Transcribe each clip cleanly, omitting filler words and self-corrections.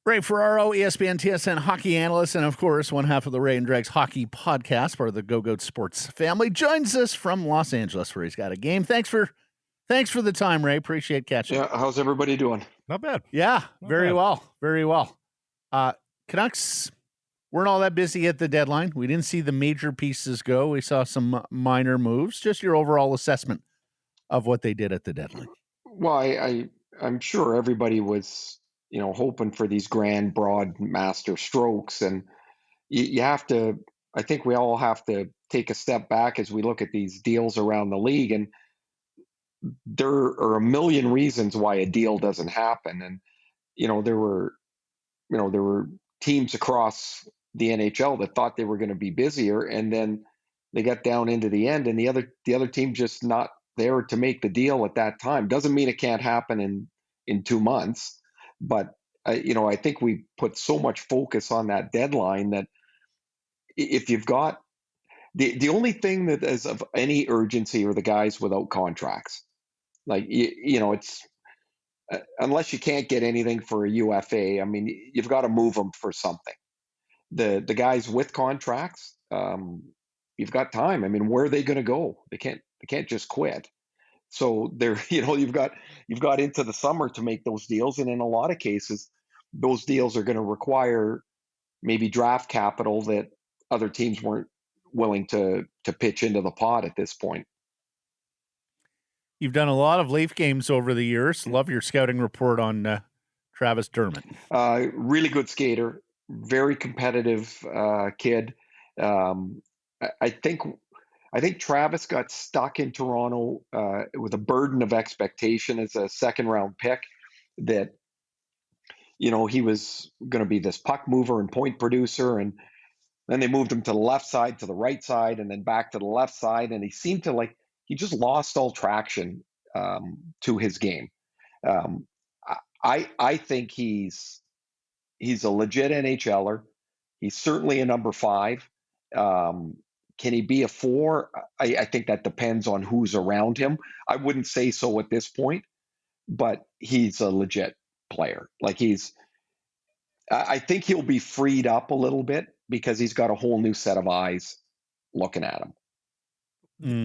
Ray Ferraro, ESPN TSN hockey analyst, and of course, one half of the Ray and Dregs hockey podcast, part of the Go Goat Sports family, joins us from Los Angeles, where he's got a game. Thanks for the time, Ray. Appreciate catching. Yeah, how's everybody doing? Not bad. Yeah, very well. Canucks weren't all that busy at the deadline. We didn't see the major pieces go. We saw some minor moves. Just your overall assessment of what they did at the deadline. Well, I'm sure everybody was, hoping for these grand, broad master strokes, and you have to. I think we all have to take a step back as we look at these deals around the league, and there are a million reasons why a deal doesn't happen. And there were teams across the NHL that thought they were going to be busier, and then they got down into the end, and the other team just not there to make the deal at that time. Doesn't mean it can't happen in 2 months, but I think we put so much focus on that deadline that if you've got the only thing that is of any urgency are the guys without contracts. Like it's unless you can't get anything for a UFA, I mean, you've got to move them for something. The guys with contracts, you've got time. I mean, where are they going to go? They can't just quit. So they're you've got into the summer to make those deals, and in a lot of cases, those deals are going to require maybe draft capital that other teams weren't willing to pitch into the pot at this point. You've done a lot of Leaf games over the years. Love your scouting report on Travis Dermott. Really good skater, very competitive kid. I think Travis got stuck in Toronto with a burden of expectation as a second-round pick that, he was going to be this puck mover and point producer, and then they moved him to the left side, to the right side, and then back to the left side, and he seemed to he just lost all traction to his game. I think he's a legit NHLer. He's certainly a number 5. Can he be a 4? I think that depends on who's around him. I wouldn't say so at this point, but he's a legit player. I think he'll be freed up a little bit because he's got a whole new set of eyes looking at him.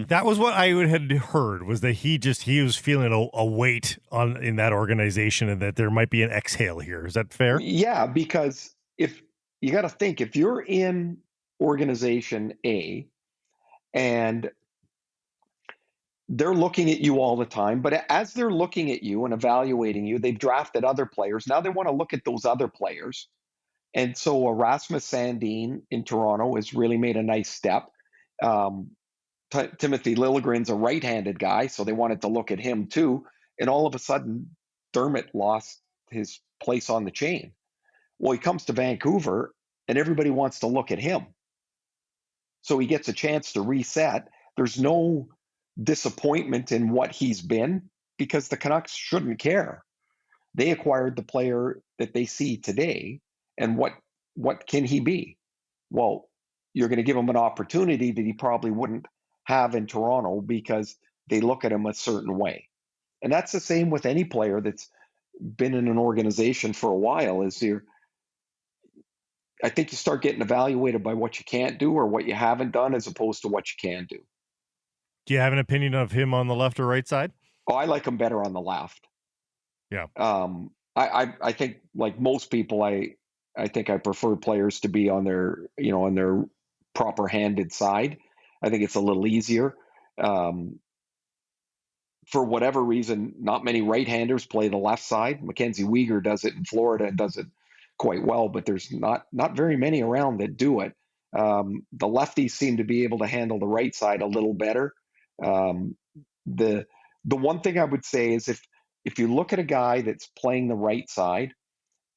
That was what I had heard, was that he was feeling a weight in that organization, and that there might be an exhale here. Is that fair? Yeah, because if you got to think, if you're in organization A and they're looking at you all the time, but as they're looking at you and evaluating you, they've drafted other players. Now they want to look at those other players. And so Rasmus Sandin in Toronto has really made a nice step. Timothy Liljegren's a right-handed guy, so they wanted to look at him too. And all of a sudden, Dermott lost his place on the chain. Well, he comes to Vancouver, and everybody wants to look at him. So he gets a chance to reset. There's no disappointment in what he's been because the Canucks shouldn't care. They acquired the player that they see today, and what can he be? Well, you're going to give him an opportunity that he probably wouldn't have in Toronto because they look at him a certain way. And that's the same with any player that's been in an organization for a while. I think you start getting evaluated by what you can't do or what you haven't done as opposed to what you can do. Do you have an opinion of him on the left or right side? Oh, I like him better on the left. Yeah. I think, like most people, I think I prefer players to be on their proper handed side. I think it's a little easier. For whatever reason, not many right-handers play the left side. Mackenzie Weegar does it in Florida and does it quite well, but there's not very many around that do it. The lefties seem to be able to handle the right side a little better. The one thing I would say is if you look at a guy that's playing the right side,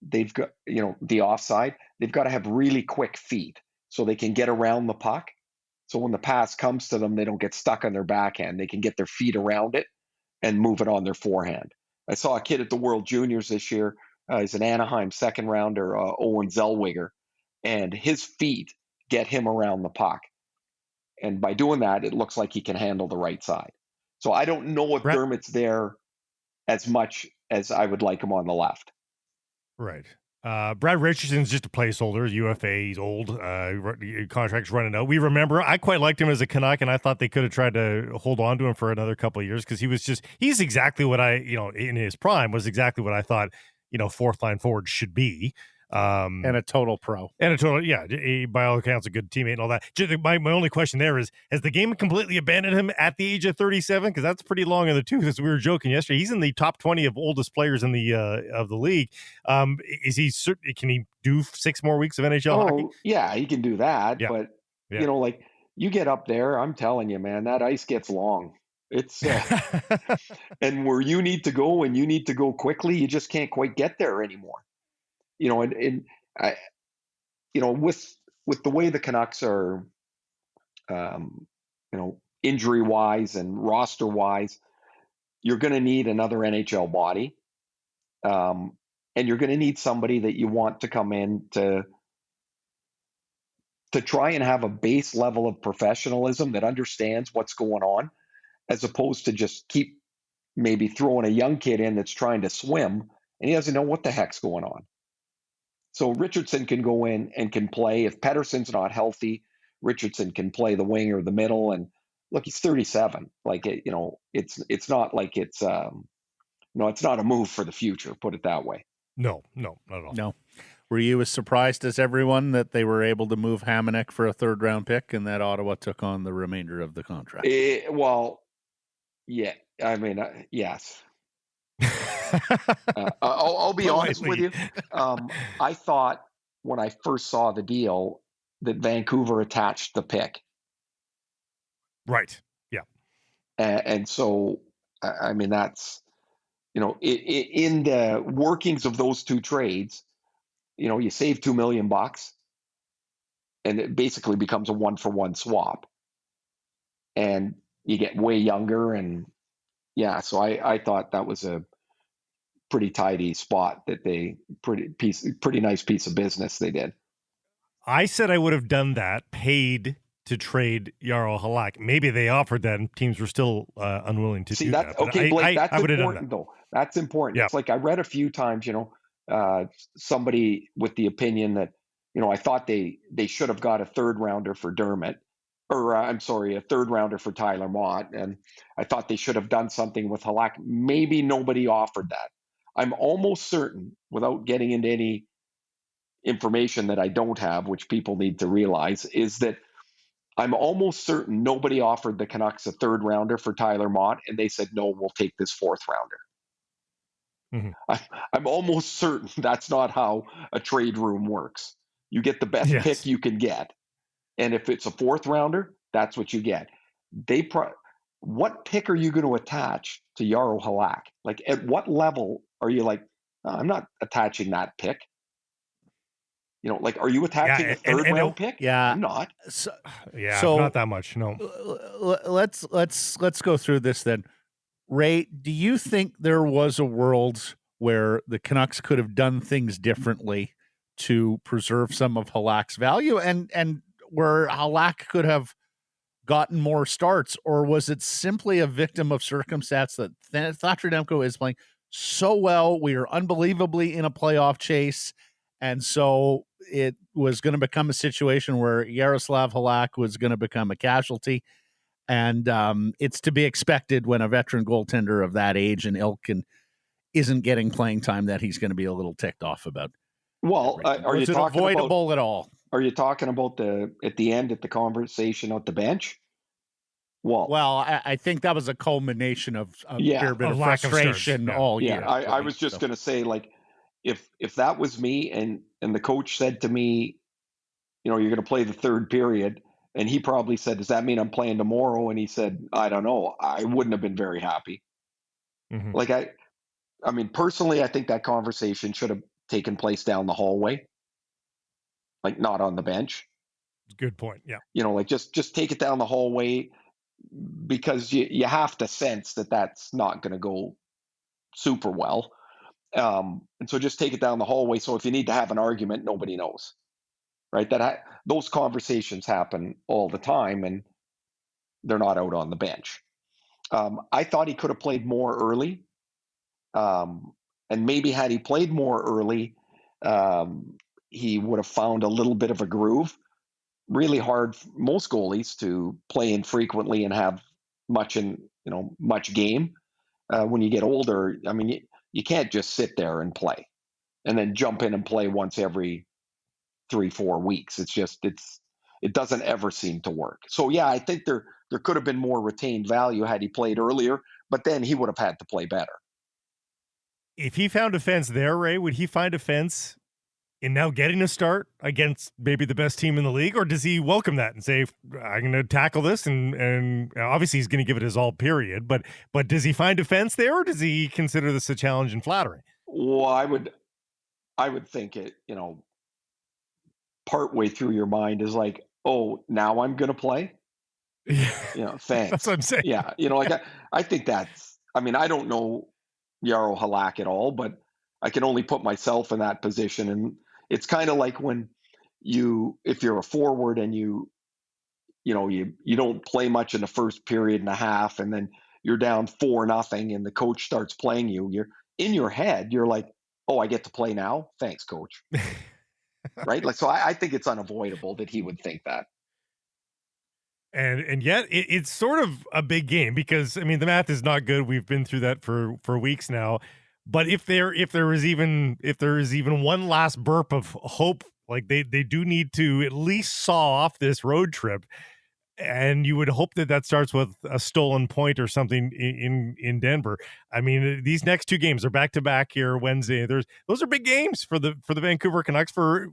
they've got, the offside, they've got to have really quick feet so they can get around the puck. So when the pass comes to them, they don't get stuck on their backhand. They can get their feet around it and move it on their forehand. I saw a kid at the World Juniors this year. He's an Anaheim second rounder, Owen Zellweger, and his feet get him around the puck. And by doing that, it looks like he can handle the right side. So I don't know if Dermott's there as much as I would like him on the left. Right. Brad Richardson's just a placeholder, UFA. He's old. Contract's running out. We remember, I quite liked him as a Canuck, and I thought they could have tried to hold on to him for another couple of years because he's exactly what in his prime was exactly what I thought, fourth line forward should be. And a total pro. By all accounts, a good teammate and all that. My only question there is, has the game completely abandoned him at the age of 37? Because that's pretty long in the tooth. As we were joking yesterday, he's in the top 20 of oldest players in the of the league. Is he? Can he do 6 more weeks of NHL hockey? Yeah, he can do that. Yeah. But Yeah. like you get up there, I'm telling you, man, that ice gets long. It's and where you need to go and you need to go quickly, you just can't quite get there anymore. And I, with the way the Canucks are, injury wise and roster wise, you're going to need another NHL body, and you're going to need somebody that you want to come in to try and have a base level of professionalism that understands what's going on, as opposed to just keep maybe throwing a young kid in that's trying to swim and he doesn't know what the heck's going on. So Richardson can go in and can play. If Pettersson's not healthy, Richardson can play the wing or the middle. And look, he's 37. Like, it's not like it's not a move for the future. Put it that way. No, not at all. No. Were you as surprised as everyone that they were able to move Hamonic for a 3rd-round pick and that Ottawa took on the remainder of the contract? Well, yeah. I mean, yes. I'll be honest with you. I thought when I first saw the deal that Vancouver attached the pick. Right. Yeah. And so, I mean, that's, in the workings of those two trades, you save $2 million and it basically becomes a 1-for-1 swap. And you get way younger. And yeah, so I thought that was a pretty tidy spot that pretty nice piece of business they did. I said I would have done that, paid to trade Jarro Halak. Maybe they offered that and teams were still unwilling to do that. Okay, Blake, that's important though. That's important. Yeah. It's like I read a few times, somebody with the opinion that, I thought they should have got a 3rd-rounder for Dermott, or a 3rd-rounder for Tyler Motte, and I thought they should have done something with Halak. Maybe nobody offered that. I'm almost certain, without getting into any information that I don't have, which people need to realize, is that I'm almost certain nobody offered the Canucks a 3rd-rounder for Tyler Motte, and they said, no, we'll take this 4th-rounder. I'm almost certain that's not how a trade room works. You get the best pick you can get. And if it's a 4th-rounder, that's what you get. What pick are you going to attach to Jarro Halak? Like, at what level are you like, I'm not attaching that pick? Are you attaching a 3rd-round pick? Yeah, I'm not. So not that much. No. Let's go through this then. Ray, do you think there was a world where the Canucks could have done things differently to preserve some of Halak's value, and where Halak could have gotten more starts, or was it simply a victim of circumstance that Thatcher Demko is playing so well? We are unbelievably in a playoff chase, and so it was going to become a situation where Yaroslav Halak was going to become a casualty. And it's to be expected when a veteran goaltender of that age and ilk isn't getting playing time that he's going to be a little ticked off about. Well, are you talking avoidable at all? Are you talking about at the end at the conversation at the bench? Well, I think that was a culmination of a fair bit of frustration all year. I was just going to say, like, if that was me and the coach said to me, you're going to play the 3rd period. And he probably said, does that mean I'm playing tomorrow? And he said, I don't know. I wouldn't have been very happy. Like, I mean, personally, I think that conversation should have taken place down the hallway, like not on the bench. Good point. Yeah. Like just take it down the hallway, because you have to sense that that's not going to go super well. And so just take it down the hallway. So if you need to have an argument, nobody knows. Right? Those conversations happen all the time, and they're not out on the bench. I thought he could have played more early, and maybe had he played more early, He would have found a little bit of a groove. Really hard for most goalies to play infrequently and have much game. When you get older, I mean, you can't just sit there and play and then jump in and play once every 3-4 weeks. It doesn't ever seem to work. So yeah, I think there could have been more retained value had he played earlier, but then he would have had to play better. If he found a fence there, Ray, would he find a fence in now getting a start against maybe the best team in the league, or does he welcome that and say, I'm going to tackle this, and obviously he's going to give it his all, period, but does he find a fence there, or does he consider this a challenge and flattering? Well, I would think it, partway through your mind is like, oh, now I'm going to play. Thanks. That's what I'm saying. Yeah, I think I don't know Jaro Halak at all, but I can only put myself in that position. And it's kind of like when if you're a forward and you don't play much in the first period and a half, and then you're down 4-0 and the coach starts playing you're in your head, you're like, oh, I get to play now. Thanks, coach. Right. So I think it's unavoidable that he would think that. And yet it's sort of a big game because, I mean, the math is not good. We've been through that for weeks now. But if there is even one last burp of hope, like they do need to at least saw off this road trip. And you would hope that starts with a stolen point or something in Denver. I mean, these next two games are back to back here Wednesday. Those are big games for the Vancouver Canucks. For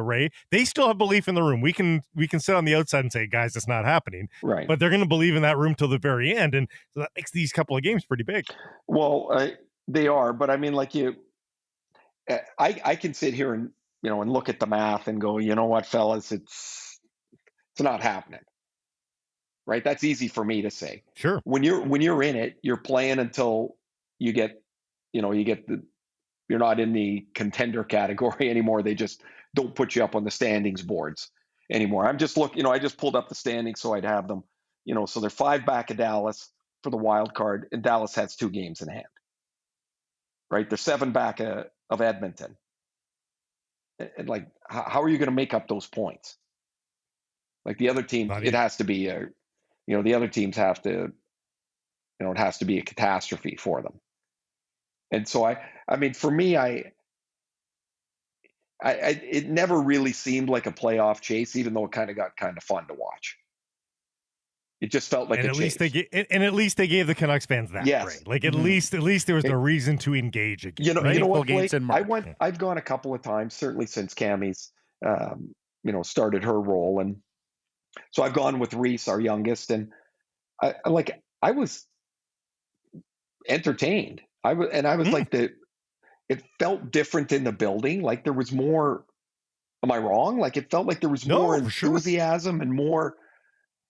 Ray, they still have belief in the room. We can sit on the outside and say, guys, it's not happening. Right. But they're going to believe in that room till the very end, and so that makes these couple of games pretty big. Well, they are, but I mean, like I can sit here and and look at the math and go, you know what, fellas, it's not happening. Right? That's easy for me to say. Sure. When you're in it, you're playing until you get you're not in the contender category anymore. They just don't put you up on the standings boards anymore. I'm just I just pulled up the standings so I'd have them, so they're 5 back of Dallas for the wild card, and Dallas has 2 games in hand. Right? They're 7 back of Edmonton. And like, how are you going to make up those points? Like the other team, it has to be the other teams have to, it has to be a catastrophe for them. And so I mean, for me, it never really seemed like a playoff chase, even though it kind of got kind of fun to watch. It just felt like at least they gave the Canucks fans that. Yes. Right? Like at least there was a reason to engage again. You know what, Blake? I've gone a couple of times, certainly since Cammie's started her role, and so I've gone with Reese, our youngest, and I was entertained. I was like it felt different in the building. Like there was more. Am I wrong? Like it felt like there was more enthusiasm and more.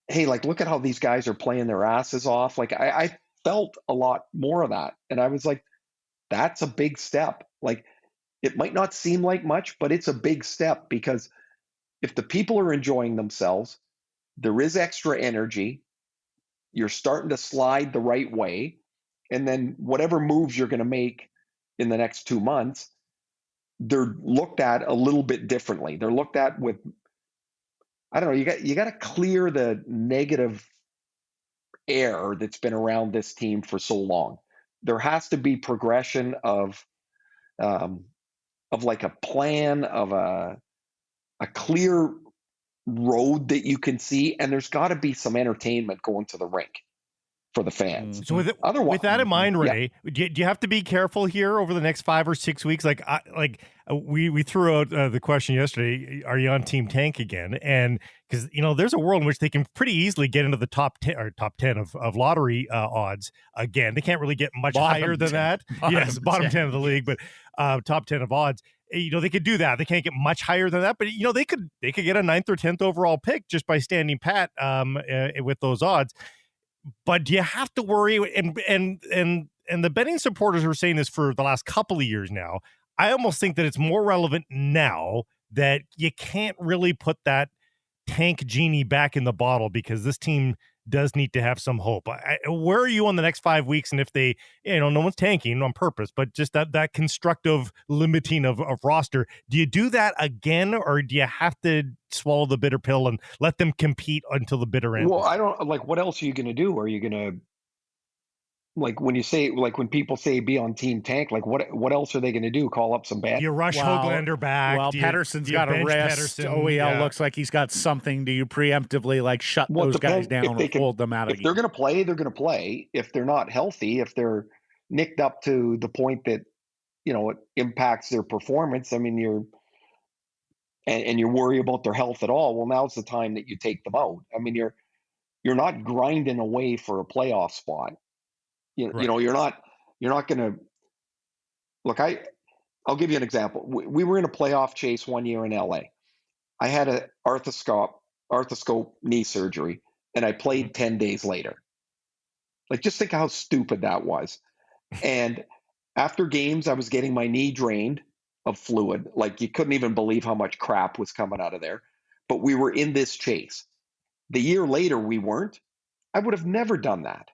Hey, like look at how these guys are playing their asses off. Like I felt a lot more of that, and I was like, that's a big step. Like it might not seem like much, but it's a big step, because if the people are enjoying themselves, there is extra energy, you're starting to slide the right way, and then whatever moves you're going to make in the next 2 months, they're looked at a little bit differently. They're looked at with, I don't know, you got to clear the negative air that's been around this team for so long. There has to be progression of like a plan, of a clear road that you can see, and there's got to be some entertainment going to the rink for the fans. So with that in mind, Ray, do you have to be careful here over the next 5 or 6 weeks? We threw out the question yesterday: are you on Team Tank again? And because there's a world in which they can pretty easily get into the top 10 of lottery odds again. They can't really get much higher than that. Bottom 10 of the league, but top 10 of odds. They could do that. They can't get much higher than that, but they could get a 9th or 10th overall pick just by standing pat with those odds. But do you have to worry? And the betting supporters were saying this for the last couple of years now. I almost think that it's more relevant now that you can't really put that tank genie back in the bottle, because this team does need to have some hope. Where are you on the next 5 weeks? And if they, no one's tanking on purpose, but just that constructive limiting of roster, do you do that again, or do you have to swallow the bitter pill and let them compete until the bitter end? Well, I don't like, what else are you going to do? Are you going to, like, when people say be on team tank, like what else are they going to do? Call up some bad? You rush Höglander back. Well, Pettersson's got a rest. Pettersson? OEL looks like he's got something. Do you preemptively shut those guys down or hold them out? If they're going to play, they're going to play. If they're not healthy, if they're nicked up to the point that it impacts their performance, I mean, you worry about their health at all, well, now's the time that you take them out. I mean, you're not grinding away for a playoff spot. You're not going to look. I'll give you an example. We were in a playoff chase one year in LA. I had a arthroscope knee surgery, and I played 10 days later. Like, just think how stupid that was. And after games, I was getting my knee drained of fluid. Like, you couldn't even believe how much crap was coming out of there. But we were in this chase. The year later, we weren't. I would have never done that.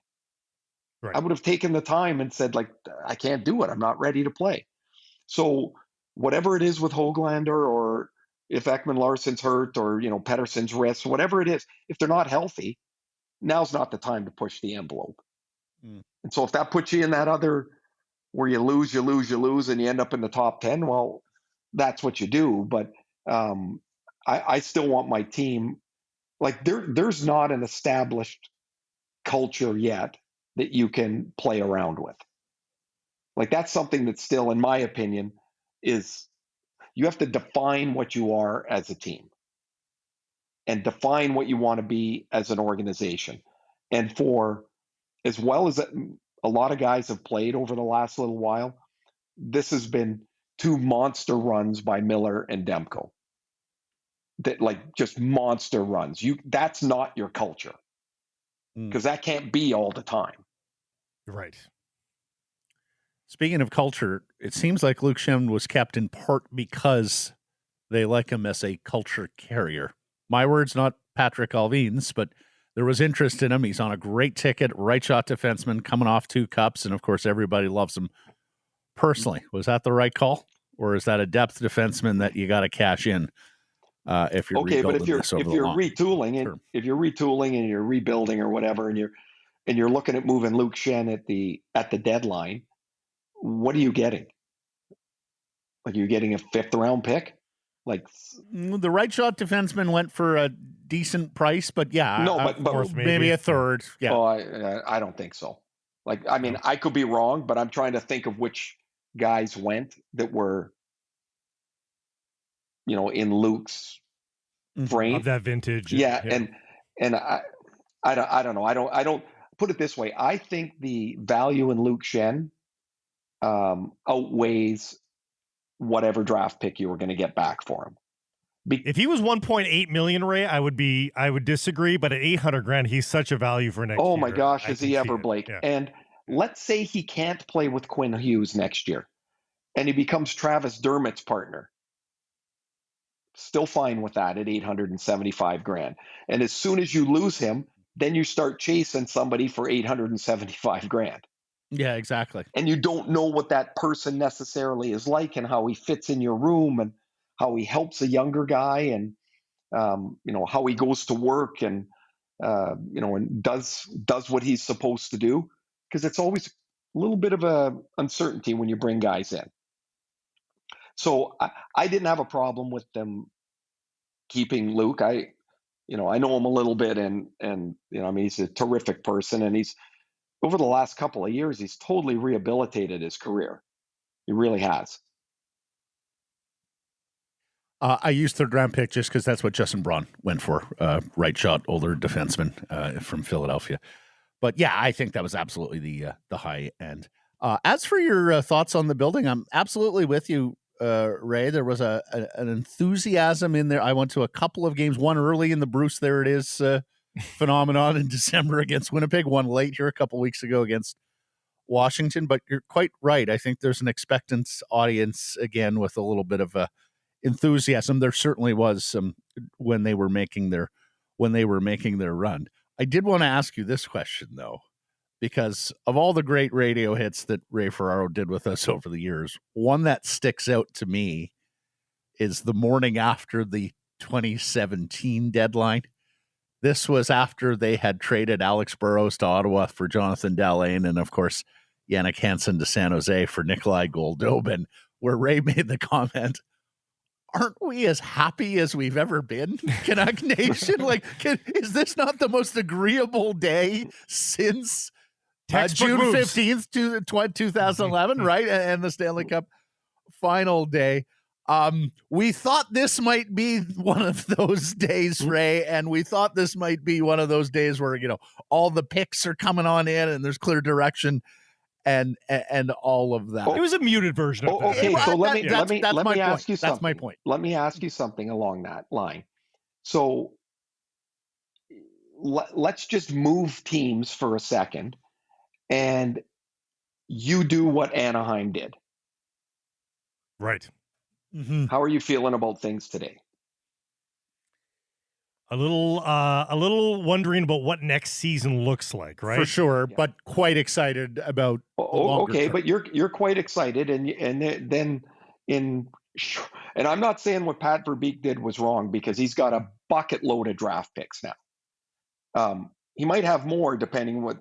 Right. I would have taken the time and said, like, I can't do it. I'm not ready to play. So whatever it is with Höglander, or if Ekman-Larsson's hurt, or, Pettersson's wrist, whatever it is, if they're not healthy, now's not the time to push the envelope. And so if that puts you in that other where you lose, and you end up in the top 10, well, that's what you do. But I still want my team, like, there's not an established culture yet that you can play around with. Like, that's something that still, in my opinion, is you have to define what you are as a team and define what you want to be as an organization. And for as well as a lot of guys have played over the last little while, this has been 2 monster runs by Miller and Demko. That, like, just monster runs. That's not your culture, because that can't be all the time. Right. Speaking of culture, it seems like Luke Schenn was kept in part because they like him as a culture carrier. My words, not Patrick Alvin's, but there was interest in him. He's on a great ticket, right shot defenseman, coming off 2 cups, and of course everybody loves him personally. Was that the right call, or is that a depth defenseman that you got to cash in if you're okay? But if you're retooling term. If you're retooling and you're rebuilding or whatever, and you're looking at moving Luke Schenn at the deadline, what are you getting? Like, you're getting a 5th round pick? Like, the right shot defenseman went for a decent price, but but maybe a 3rd. Yeah. Oh, I don't think so. Like, I mean, I could be wrong, but I'm trying to think of which guys went that were, in Luke's frame of that vintage. Yeah. And I don't know. I don't put it this way. I think the value in Luke Schenn outweighs whatever draft pick you were going to get back for him. If he was 1.8 million, Ray, I would disagree. But at $800,000, he's such a value for next year. Oh my gosh, is he ever, Blake? Yeah. And let's say he can't play with Quinn Hughes next year, and he becomes Travis Dermott's partner. Still fine with that at $875,000. And as soon as you lose him, then you start chasing somebody for $875,000. Yeah, exactly. And you don't know what that person necessarily is like, and how he fits in your room, and how he helps a younger guy, and how he goes to work, and and does what he's supposed to do, because it's always a little bit of a uncertainty when you bring guys in. So I didn't have a problem with them keeping Luke. I know him a little bit, and I mean, he's a terrific person, and he's, over the last couple of years, he's totally rehabilitated his career. He really has. I used 3rd round pick just because that's what Justin Braun went for, right shot, older defenseman from Philadelphia. But yeah, I think that was absolutely the high end. As for your thoughts on the building, I'm absolutely with you, Ray. There was an enthusiasm in there. I went to a couple of games, one early in the Bruce There It Is phenomenon in December against Winnipeg, one late here a couple weeks ago against Washington. But you're quite right. I think there's an expectant audience again with a little bit of enthusiasm. There certainly was some when they were making their run. I did want to ask you this question, though, because of all the great radio hits that Ray Ferraro did with us over the years, one that sticks out to me is the morning after the 2017 deadline. This was after they had traded Alex Burrows to Ottawa for Jonathan Dallin and, of course, Yannick Hansen to San Jose for Nikolai Goldobin, where Ray made the comment, aren't we as happy as we've ever been, Canuck Nation? Like, is this not the most agreeable day since June 15th, 2011, right? And the Stanley Cup final day. We thought this might be one of those days, Ray, and we thought this might be one of those days where, all the picks are coming on in and there's clear direction and all of that. It was a muted version of that. Okay, so let me ask you something. That's my point. Let me ask you something along that line. So let's just move teams for a second, and you do what Anaheim did. Right. Mm-hmm. How are you feeling about things today? A little wondering about what next season looks like, right? For sure, but quite excited about. Okay, but you're quite excited, and I'm not saying what Pat Verbeek did was wrong, because he's got a bucket load of draft picks now. He might have more depending what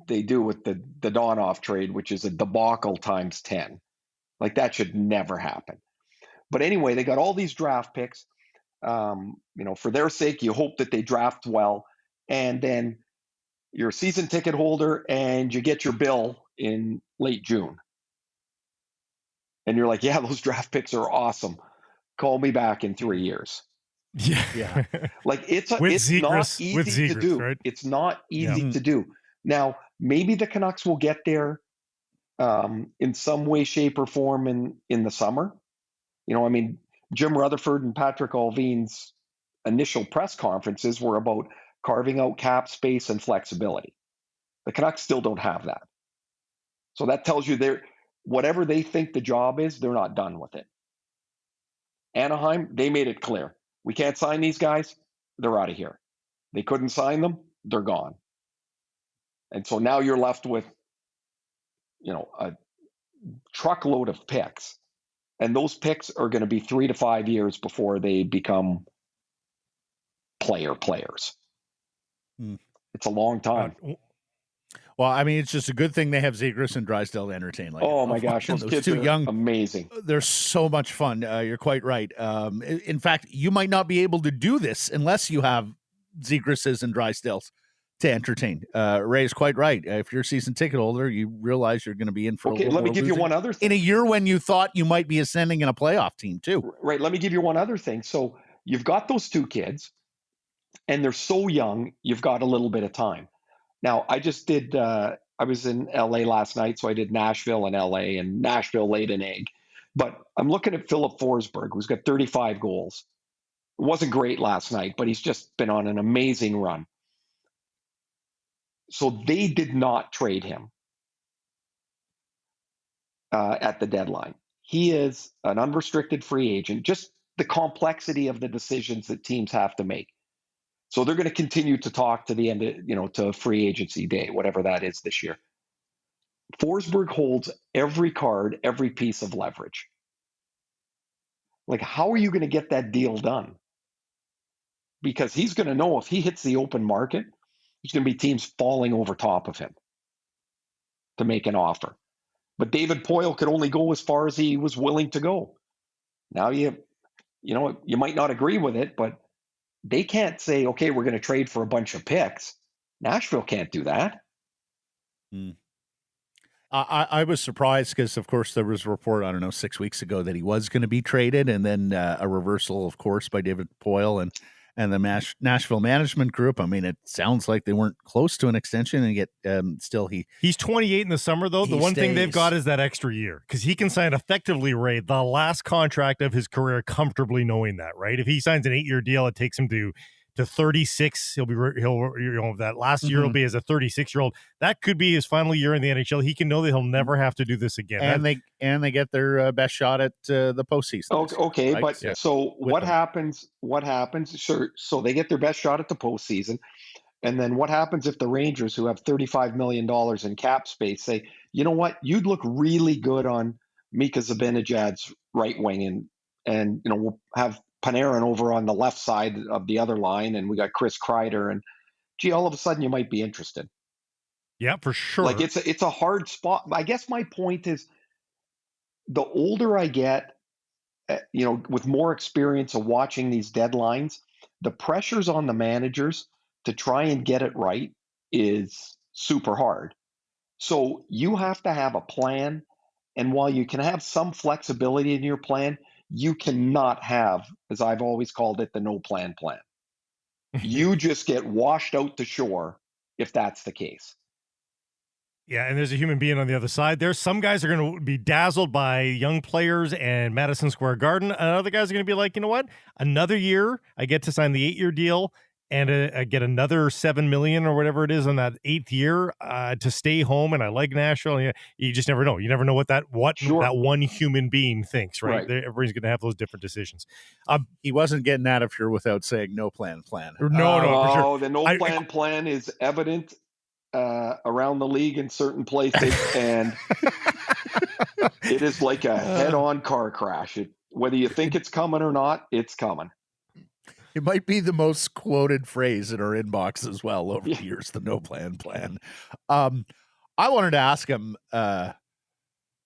they do with the Donoff trade, which is a debacle times 10. Like, that should never happen. But anyway, they got all these draft picks. For their sake, you hope that they draft well, and then you're a season ticket holder and you get your bill in late June. And you're like, yeah, those draft picks are awesome. Call me back in 3 years. Yeah. Like, it's not easy to do. Right? It's not easy to do. Now, maybe the Canucks will get there in some way, shape, or form in the summer. Jim Rutherford and Patrick Allvin's initial press conferences were about carving out cap space and flexibility. The Canucks still don't have that. So that tells you whatever they think the job is, they're not done with it. Anaheim, they made it clear. We can't sign these guys. They're out of here. They couldn't sign them. They're gone. And so now you're left with, a truckload of picks. And those picks are going to be 3 to 5 years before they become players. It's a long time. Well, it's just a good thing they have Sekeres and Drysdale to entertain. Oh my gosh, those kids are young, amazing. They're so much fun. You're quite right. In fact, you might not be able to do this unless you have Sekeres and Drysdales to entertain. Ray's quite right. If you're a season ticket holder, you realize you're going to be in for. Okay, let me give you one other thing. In a year when you thought you might be ascending in a playoff team too. Right. Let me give you one other thing. So you've got those two kids, and they're so young. You've got a little bit of time. Now, I just did. I was in LA last night, so I did Nashville and LA, and Nashville laid an egg. But I'm looking at Philip Forsberg, who's got 35 goals. It wasn't great last night, but he's just been on an amazing run. So they did not trade him at the deadline. He is an unrestricted free agent, just the complexity of the decisions that teams have to make. So they're going to continue to talk to the end of, to free agency day, whatever that is this year. Forsberg holds every card, every piece of leverage. Like, how are you going to get that deal done? Because he's going to know if he hits the open market, there's going to be teams falling over top of him to make an offer. But David Poile could only go as far as he was willing to go. Now you might not agree with it, but they can't say, okay, we're going to trade for a bunch of picks. Nashville can't do that. I was surprised because, of course, there was a report, 6 weeks ago that he was going to be traded, and then a reversal, of course, by David Poile and the Nashville management group. It sounds like they weren't close to an extension, and yet still he's 28 in the summer, though. The one thing they've got is that extra year, because he can sign effectively, Ray, the last contract of his career, comfortably knowing that, right? If he signs an 8-year deal, it takes him to 36. He'll that last year will be as a 36-year-old. That could be his final year in the NHL. He can know that he'll never have to do this again. And they get their best shot at the postseason. Okay, right? But so what happens? Sure. So they get their best shot at the postseason. And then what happens if the Rangers, who have $35 million in cap space, say, you know what, you'd look really good on Mika Zibanejad's right wing, and we'll have Panarin over on the left side of the other line, and we got Chris Kreider, and gee, all of a sudden you might be interested. Yeah, for sure. Like it's a hard spot. I guess my point is, the older I get, with more experience of watching these deadlines, the pressures on the managers to try and get it right is super hard. So you have to have a plan. And while you can have some flexibility in your plan, you cannot have, as I've always called it, the no plan plan. You just get washed out to shore if that's the case. Yeah, and there's a human being on the other side. There's some guys are going to be dazzled by young players and Madison Square Garden, and other guys are going to be like, you know what? Another year, I get to sign the 8-year deal, and I get another $7 million or whatever it is on that 8th year to stay home, and I like Nashville. And you just never know. You never know what that one human being thinks, right? Everybody's going to have those different decisions. He wasn't getting out of here without saying no plan plan. No, for sure. The no plan is evident around the league in certain places, and it is like a head-on car crash. Whether you think it's coming or not, it's coming. It might be the most quoted phrase in our inbox as well over the years, the no plan plan. I wanted to ask him,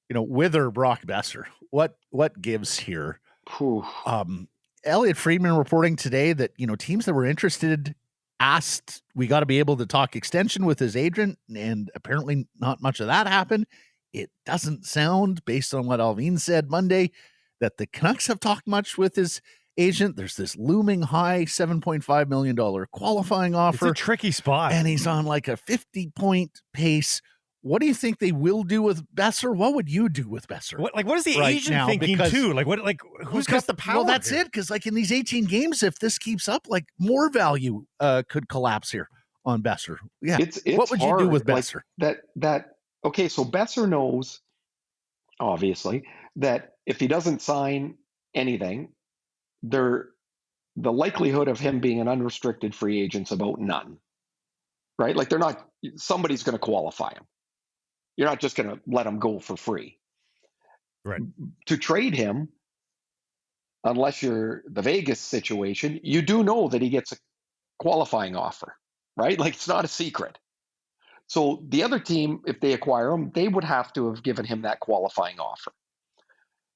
with or Brock Boeser, what gives here? Elliot Friedman reporting today that, teams that were interested asked, we got to be able to talk extension with his agent, and apparently not much of that happened. It doesn't sound, based on what Alvin said Monday, that the Canucks have talked much with his agent. There's this looming high $7.5 million qualifying offer. It's a tricky spot. And he's on like a 50-point pace. What do you think they will do with Boeser? What would you do with Boeser? What is the agent thinking too? Who's got the power? Well, that's here? it. Because in these 18 games, if this keeps up, more value could collapse here on Boeser. Yeah. It's what would hard. You do with Boeser? Okay, so Boeser knows, obviously, that if he doesn't sign anything, the likelihood of him being an unrestricted free agent's about none. Right? Somebody's going to qualify him. You're not just going to let him go for free. Right. To trade him, unless you're the Vegas situation, you do know that he gets a qualifying offer, right? It's not a secret. So the other team, if they acquire him, they would have to have given him that qualifying offer.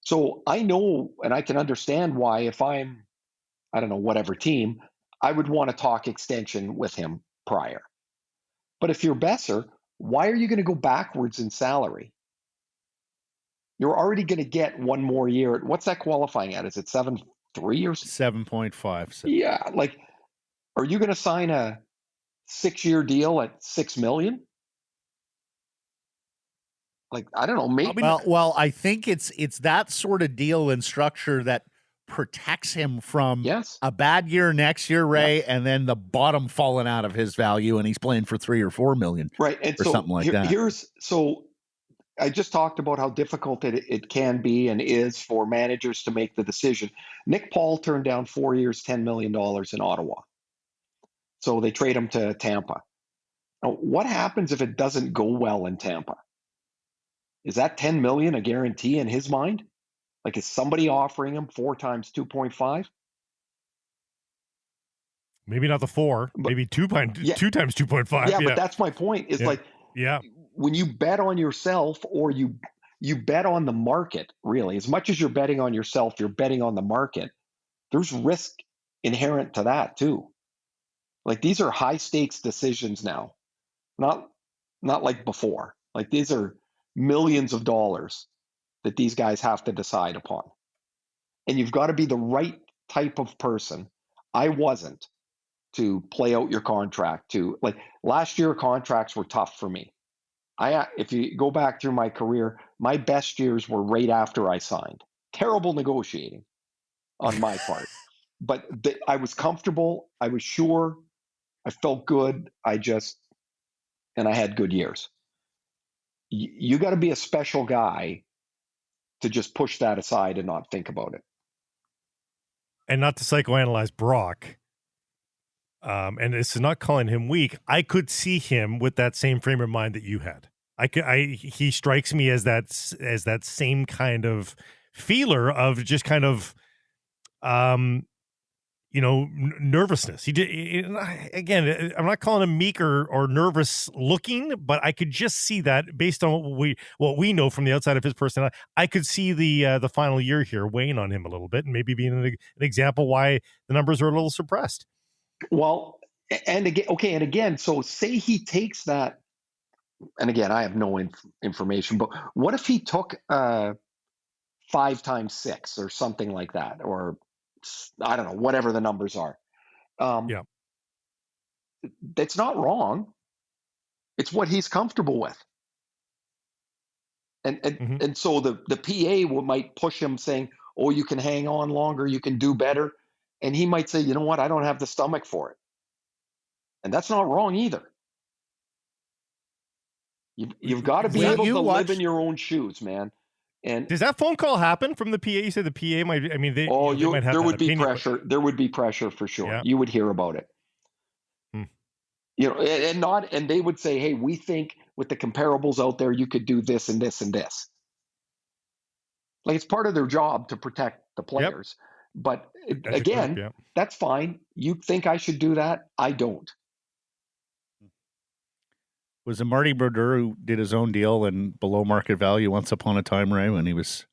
So I know, and I can understand why, if I'm, I don't know, whatever team, I would want to talk extension with him prior. But if you're Boeser, why are you going to go backwards in salary? You're already going to get one more year. What's that qualifying at? Is it 7.3 or 7.5? Yeah. Are you going to sign a 6-year deal at $6 million? I don't know. Maybe. Well, I think it's that sort of deal and structure that protects him from a bad year next year, Ray, and then the bottom falling out of his value, and he's playing for $3 or $4 million, right? And or something like that. I just talked about how difficult it can be and is for managers to make the decision. Nick Paul turned down 4 years, $10 million in Ottawa, so they trade him to Tampa. Now, what happens if it doesn't go well in Tampa? Is that $10 million a guarantee in his mind? Is somebody offering him 4 times 2.5? Maybe not the 4, maybe 2 times 2.5. Yeah, but that's my point. Is when you bet on yourself, or you bet on the market, really, as much as you're betting on yourself, you're betting on the market. There's risk inherent to that too. These are high stakes decisions now, not like before. These are millions of dollars that these guys have to decide upon. And you've got to be the right type of person. I wasn't, to play out your contract. Last year, contracts were tough for me. If you go back through my career, my best years were right after I signed. Terrible negotiating on my part. But I was comfortable. I was sure. I felt good. And I had good years. You got to be a special guy to just push that aside and not think about it. And not to psychoanalyze Brock, and this is not calling him weak. I could see him with that same frame of mind that you had. He strikes me as that same kind of feeler of just kind of, nervousness. He did again. I'm not calling him meek or nervous looking, but I could just see that based on what we know from the outside of his personality. I could see the final year here weighing on him a little bit, and maybe being an example why the numbers are a little suppressed. Well, and again, so say he takes that, and again, I have no information, but what if he took 5 times 6 or something like that, or I don't know, whatever the numbers are. Yeah. That's not wrong. It's what he's comfortable with. And so the PA might push him saying, oh, you can hang on longer, you can do better. And he might say, you know what, I don't have the stomach for it. And that's not wrong either. You've got to be able to live in your own shoes, man. And does that phone call happen from the PA? You said the PA might. I mean, they might have. There would be pressure. There would be pressure for sure. Yeah. You would hear about it. And they would say, hey, we think with the comparables out there, you could do this and this and this. Like, it's part of their job to protect the players. Yep. But again, that's fine. You think I should do that? I don't. Was it Marty Brodeur who did his own deal and below market value once upon a time, Ray, when he was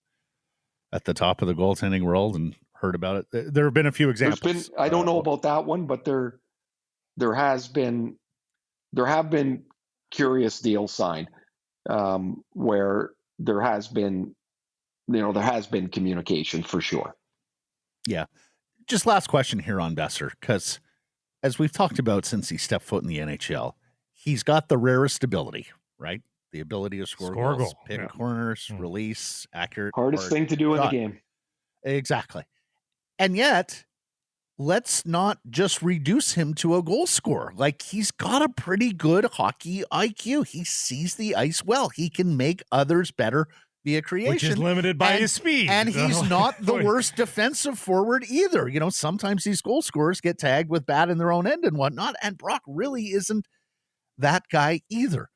at the top of the goaltending world and heard about it? There have been a few examples. I don't know about that one, but there have been curious deals signed where there has been communication for sure. Yeah. Just last question here on Boeser, because as we've talked about since he stepped foot in the NHL, he's got the rarest ability, right? The ability to score goals, pick corners, release, accurate. Hardest thing to do in the game. Exactly. And yet, let's not just reduce him to a goal scorer. Like, he's got a pretty good hockey IQ. He sees the ice well. He can make others better via creation. Which is limited by his speed. And he's not the worst defensive forward either. Sometimes these goal scorers get tagged with bad in their own end and whatnot, and Brock really isn't that guy either.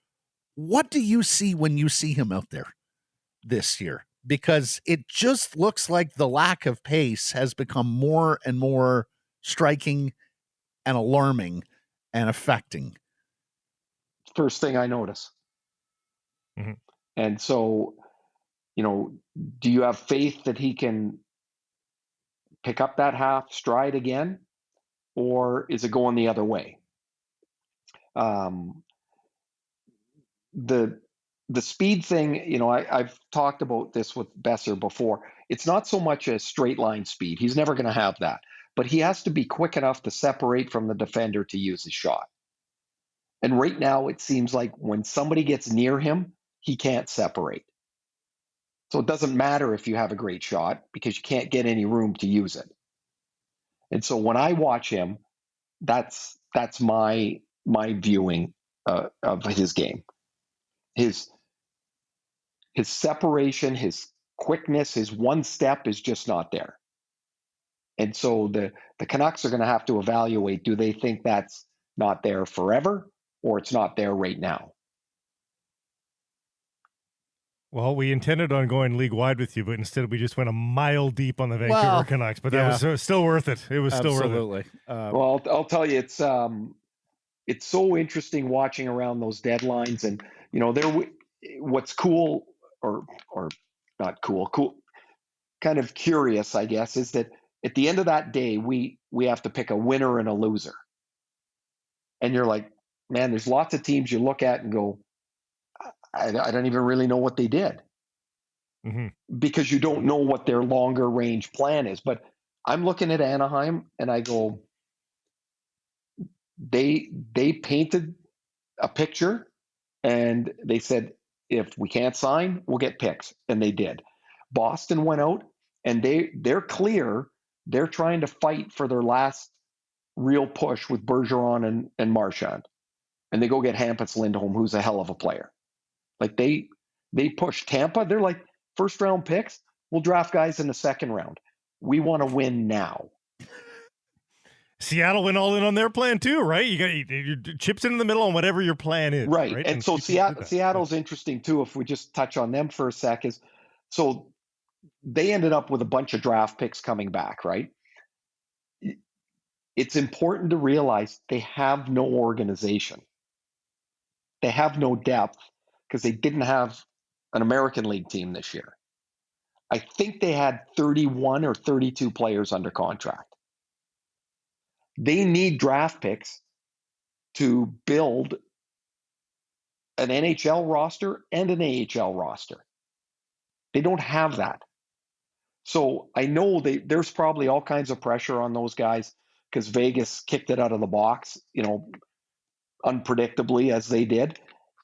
What do you see when you see him out there this year? Because it just looks like the lack of pace has become more and more striking and alarming and affecting. First thing I notice. Mm-hmm. And so, do you have faith that he can pick up that half stride again, or is it going the other way? The speed thing, I've talked about this with Boeser before. It's not so much a straight line speed. He's never going to have that. But he has to be quick enough to separate from the defender to use his shot. And right now, it seems like when somebody gets near him, he can't separate. So it doesn't matter if you have a great shot because you can't get any room to use it. And so when I watch him, that's my viewing of his game. His separation, his quickness, his one step is just not there. And so the Canucks are going to have to evaluate, do they think that's not there forever or it's not there right now? Well, we intended on going league-wide with you, but instead we just went a mile deep on the Vancouver Canucks. But that was still worth it. It was Absolutely. Still worth it. Well, I'll tell you, it's so interesting watching around those deadlines. And, what's cool or not cool, kind of curious, I guess, is that at the end of that day, we have to pick a winner and a loser. And you're like, man, there's lots of teams you look at and go, I don't even really know what they did. Mm-hmm. Because you don't know what their longer range plan is. But I'm looking at Anaheim and I go, they painted a picture and they said, if we can't sign, we'll get picks. And they did. Boston went out and they're clear. They're trying to fight for their last real push with Bergeron and Marchand. And they go get Hampus Lindholm, who's a hell of a player. Like they push Tampa. They're like, first round picks, we'll draft guys in the second round. We want to win now. Seattle went all in on their plan too, right? You got your chips in the middle on whatever your plan is, Right. right? And so Seattle's interesting too. If we just touch on them for a sec, is so they ended up with a bunch of draft picks coming back, right? It's important to realize they have no organization. They have no depth because they didn't have an American League team this year. I think they had 31 or 32 players under contract. They need draft picks to build an NHL roster and an AHL roster. They don't have that. So I know there's probably all kinds of pressure on those guys because Vegas kicked it out of the box, unpredictably as they did.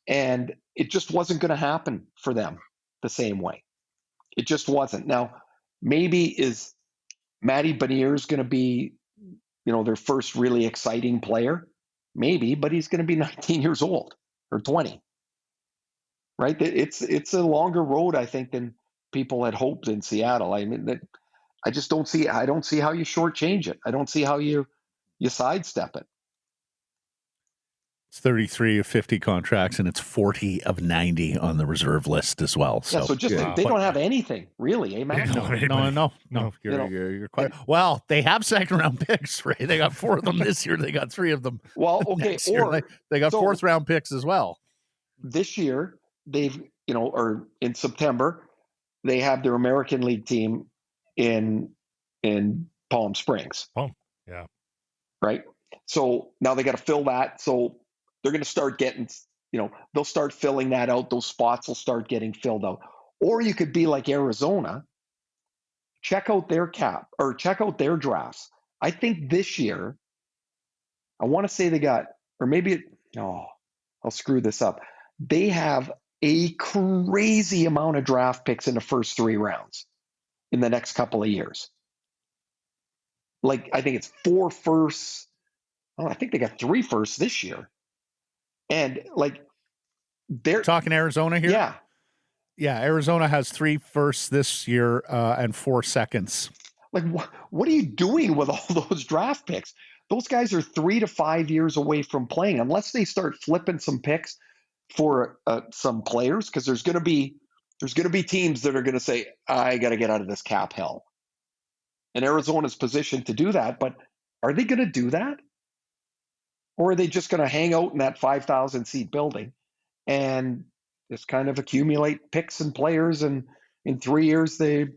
And it just wasn't going to happen for them the same way. It just wasn't. Now, maybe is Matty Beniers going to be, their first really exciting player? Maybe, but he's going to be 19 years old or 20. Right? It's a longer road, I think, than people had hoped in Seattle. I mean, I just don't see how you shortchange it. I don't see how you sidestep it. It's 33 of 50 contracts, and it's 40 of 90 on the reserve list as well. So, so just they don't have anything really, eh, Matt? No. You're quite well. They have second round picks, right? They got 4 of them this year. They got 3 of them. Well, okay, or they got 4th round picks as well. This year, they've or in September, they have their American League team in Palm Springs. Oh, yeah. Right. So now they got to fill that. So they're going to start getting, they'll start filling that out. Those spots will start getting filled out. Or you could be like Arizona, check out their cap or check out their drafts. I think this year, I want to say they got, or maybe, I'll screw this up. They have a crazy amount of draft picks in the first 3 rounds in the next couple of years. Like, I think it's 4 firsts. Oh, I think they got 3 firsts this year. And like, they're talking Arizona here. Yeah. Yeah. Arizona has 3 firsts this year and 4 seconds. Like, what are you doing with all those draft picks? Those guys are 3 to 5 years away from playing unless they start flipping some picks for some players. Cause there's going to be teams that are going to say, I got to get out of this cap hell. And Arizona's positioned to do that, but are they going to do that? Or are they just going to hang out in that 5,000 seat building and just kind of accumulate picks and players, and in 3 years you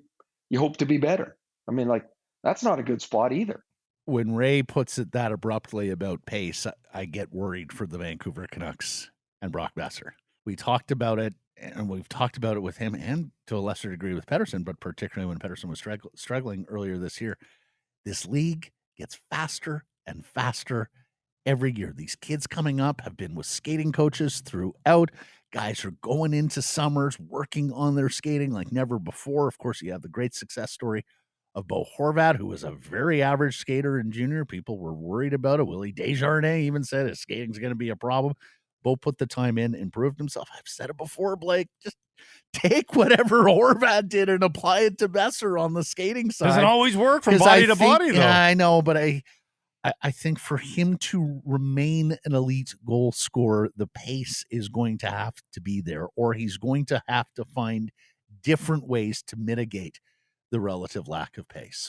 hope to be better? I mean, like, that's not a good spot either. When Ray puts it that abruptly about pace, I get worried for the Vancouver Canucks and Brock Boeser. We talked about it, and we've talked about it with him and to a lesser degree with Pettersson, but particularly when Pettersson was struggling earlier this year. This league gets faster and faster every year. These kids coming up have been with skating coaches throughout. Guys are going into summers, working on their skating like never before. Of course, you have the great success story of Bo Horvat, who was a very average skater in junior. People were worried about it. Willie Desjardins even said his skating's going to be a problem. Bo put the time in, improved himself. I've said it before, Blake. Just take whatever Horvat did and apply it to Boeser on the skating side. Doesn't always work from body to body, though. Yeah, I know, but I think for him to remain an elite goal scorer, the pace is going to have to be there, or he's going to have to find different ways to mitigate the relative lack of pace.